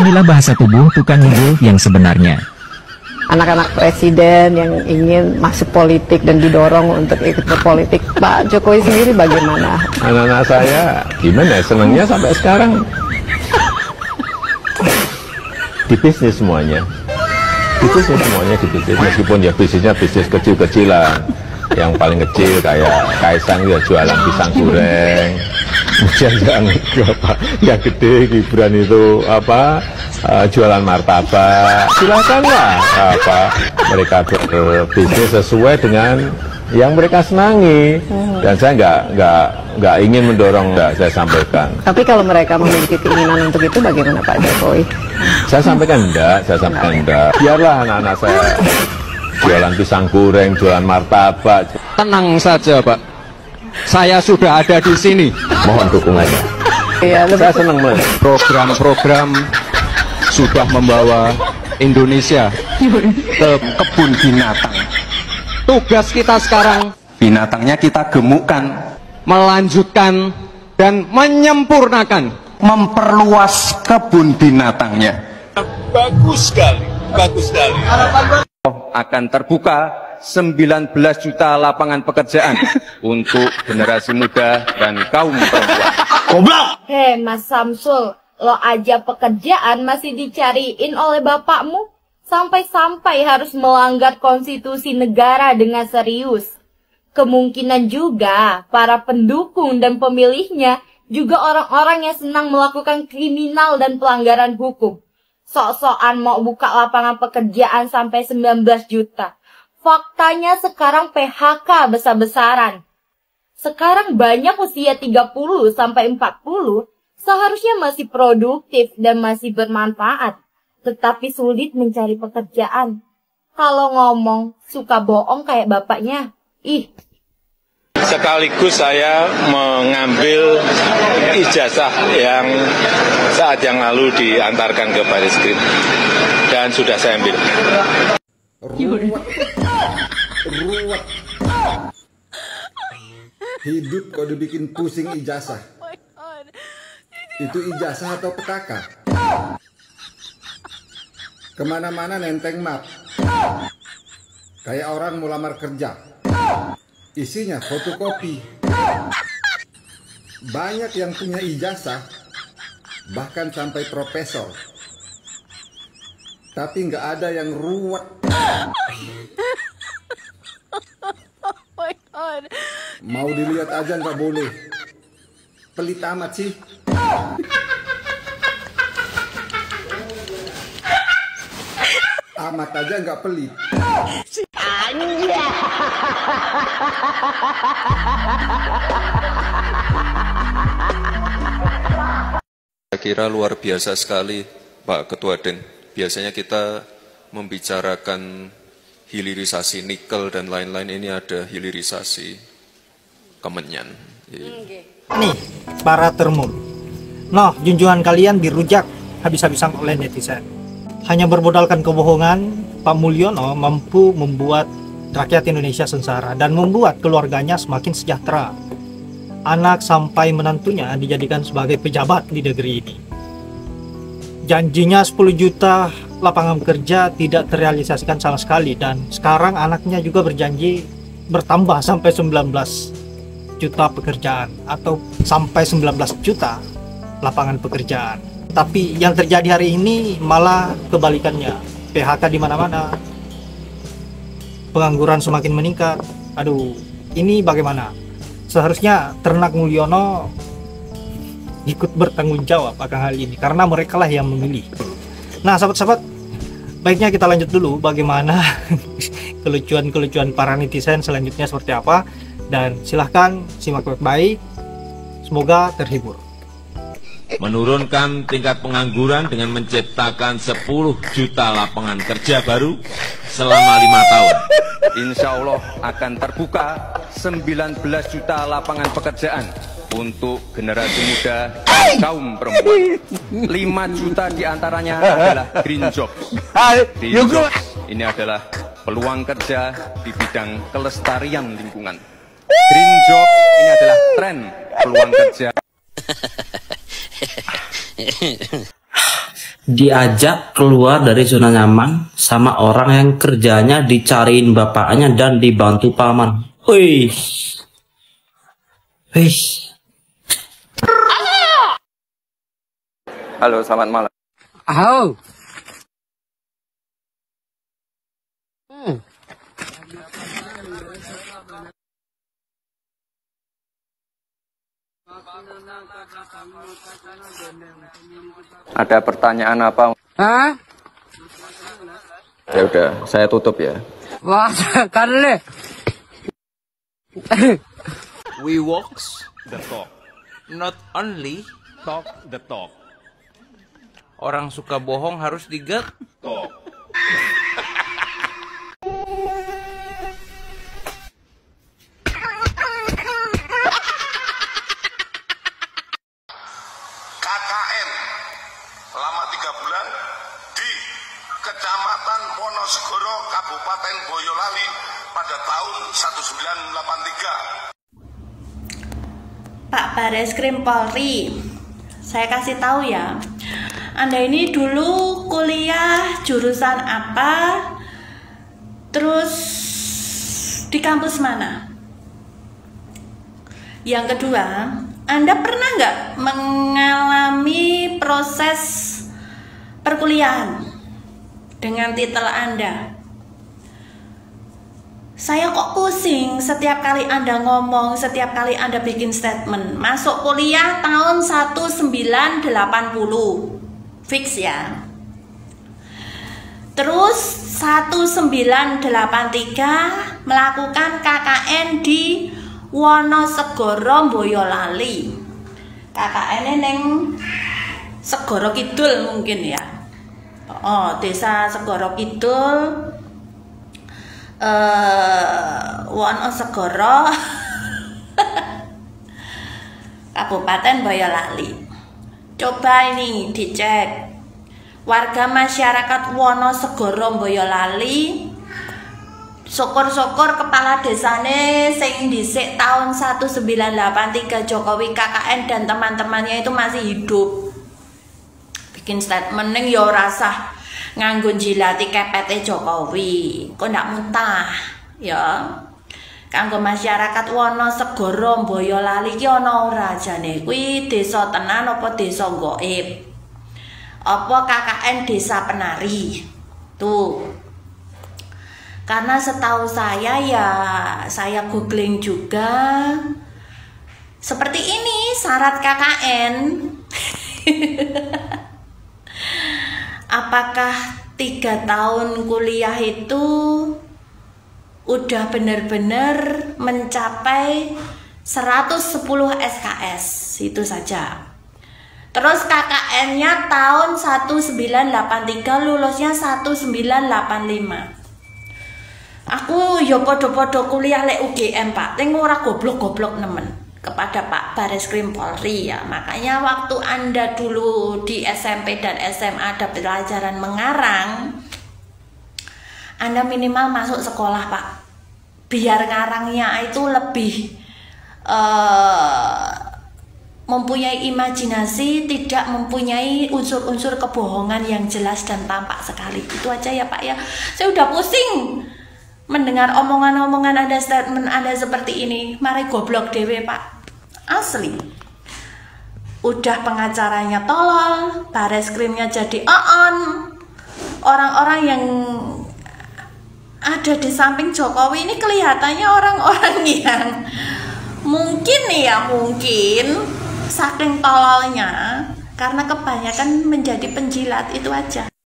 Inilah bahasa tubuh tukang ngebul yang sebenarnya. Anak-anak presiden yang ingin masuk politik dan didorong untuk ikut berpolitik, Pak Jokowi sendiri bagaimana? Anak-anak saya gimana? Senangnya sampai sekarang di bisnis semuanya. Di bisnis semuanya di bisnis, meskipun ya bisnisnya bisnis kecil-kecilan. Yang paling kecil kayak Kaisang ya jualan pisang goreng. Kemudian yang gede Gibran itu jualan martabak. Silakanlah mereka berbisnis sesuai dengan yang mereka senangi. Dan saya nggak ingin mendorong, saya sampaikan. Tapi kalau mereka memiliki keinginan untuk itu, bagaimana Pak Jokowi? Saya sampaikan enggak. Biarlah anak-anak saya jualan pisang goreng, jualan martabak. Tenang saja, Pak. Saya sudah ada di sini. Mohon dukungannya. Ya, saya senang Program-program sudah membawa Indonesia ke kebun binatang. Tugas kita sekarang, binatangnya kita gemukkan, melanjutkan dan menyempurnakan, memperluas kebun binatangnya. Bagus sekali, bagus sekali. Akan terbuka 19 juta lapangan pekerjaan untuk generasi muda dan kaum perempuan. Goblok! Hei Mas Samsul, lo aja pekerjaan masih dicariin oleh bapakmu? Sampai-sampai harus melanggar konstitusi negara dengan serius. Kemungkinan juga para pendukung dan pemilihnya juga orang-orang yang senang melakukan kriminal dan pelanggaran hukum. Sok-sokan mau buka lapangan pekerjaan sampai 19 juta. Faktanya sekarang PHK besar-besaran. Sekarang banyak usia 30 sampai 40 seharusnya masih produktif dan masih bermanfaat, tetapi sulit mencari pekerjaan. Kalau ngomong suka bohong kayak bapaknya. Ih. Sekaligus saya mengambil ijazah yang saat yang lalu diantarkan ke Baris Krim dan sudah saya ambil. Ruwet. Hidup kok dibikin pusing ijazah. Itu ijazah atau petaka? Kemana-mana nenteng map. Kayak orang mau lamar kerja. Isinya fotokopi. Banyak yang punya ijazah, bahkan sampai profesor. Tapi nggak ada yang ruwet. Mau dilihat aja nggak boleh. Pelit amat sih. Amat aja nggak pelit. Saya kira luar biasa sekali Pak Ketua Den. Biasanya kita membicarakan hilirisasi nikel dan lain-lain, ini ada hilirisasi kemenyan. Nih, para termul. Noh, junjungan kalian dirujak habis-habisan oleh netizen. Hanya bermodalkan kebohongan, Pak Mulyono mampu membuat rakyat Indonesia sengsara dan membuat keluarganya semakin sejahtera. Anak sampai menantunya dijadikan sebagai pejabat di negeri ini. Janjinya 10 juta lapangan kerja tidak terrealisasikan sama sekali, dan sekarang anaknya juga berjanji bertambah sampai 19 juta pekerjaan atau sampai 19 juta lapangan pekerjaan. Tapi yang terjadi hari ini malah kebalikannya. PHK di mana-mana. Pengangguran semakin meningkat. Aduh, ini bagaimana? Seharusnya ternak Mulyono ikut bertanggung jawab akan hal ini, karena mereka lah yang memilih. Nah, sahabat-sahabat, baiknya kita lanjut dulu bagaimana kelucuan-kelucuan para netizen selanjutnya seperti apa, dan silahkan simak baik-baik. Semoga terhibur. Menurunkan tingkat pengangguran dengan menciptakan 10 juta lapangan kerja baru selama 5 tahun. Insya Allah akan terbuka 19 juta lapangan pekerjaan untuk generasi muda dan kaum perempuan. 5 juta diantaranya adalah green jobs. Green jobs ini adalah peluang kerja di bidang kelestarian lingkungan. Green jobs ini adalah tren peluang kerja. diajak keluar dari zona nyaman sama orang yang kerjanya dicariin bapaknya dan dibantu paman. Wih. Wih. Halo, selamat malam. Halo. Ada pertanyaan apa? Hah? Ya udah, saya tutup ya. Wah, kali. We walks the talk, not only talk the talk. Orang suka bohong harus digetok. KKN selama 3 bulan di Kecamatan Wonosegoro, Kabupaten Boyolali pada tahun 1983. Pak Bareskrim Polri, saya kasih tahu ya, Anda ini dulu kuliah jurusan apa, terus di kampus mana? Yang kedua, Anda pernah nggak mengalami proses perkuliahan dengan titel Anda? Saya kok pusing setiap kali Anda ngomong, setiap kali Anda bikin statement. Masuk kuliah tahun 1980, fix ya. Terus 1983 melakukan KKN di Wonosegoro, Boyolali. KKN neng Segoro Kidul mungkin ya. Oh, desa Segoro Kidul, Wonosegoro, Kabupaten Boyolali. Coba ini dicek. Warga masyarakat Wonosegoro, Boyolali, syukur-syukur kepala desane sing dhisik tahun 1983 Jokowi KKN dan teman-temannya itu masih hidup. Bikin statement ning ya ora sah nganggo jilati kepete Jokowi. Kok ndak muntah ya. Kanggo masyarakat Wonosegoro Boyolali ki ana ora jane kuwi desa tenan apa desa gaib? Apa KKN desa penari? Tuh. Karena setahu saya ya, saya googling juga. Seperti ini syarat KKN. Apakah 3 tahun kuliah itu udah benar-benar mencapai 110 SKS? Itu saja. Terus KKN-nya tahun 1983, lulusnya 1985. Aku ya podo-podo kuliah lek UGM Pak, ting ora goblok-goblok nemen kepada Pak Bareskrim Polri ya. Makanya waktu Anda dulu di SMP dan SMA ada pelajaran mengarang, Anda minimal masuk sekolah Pak, biar ngarangnya itu lebih mempunyai imajinasi, tidak mempunyai unsur-unsur kebohongan yang jelas dan tampak sekali. Itu aja ya Pak ya. Saya udah pusing mendengar omongan-omongan Anda, statement Anda seperti ini. Mari goblok dewe Pak. Asli. Udah pengacaranya tolol, bareskrimnya jadi on. Orang-orang yang ada di samping Jokowi ini kelihatannya orang-orang yang mungkin saking tololnya karena kebanyakan menjadi penjilat, itu aja.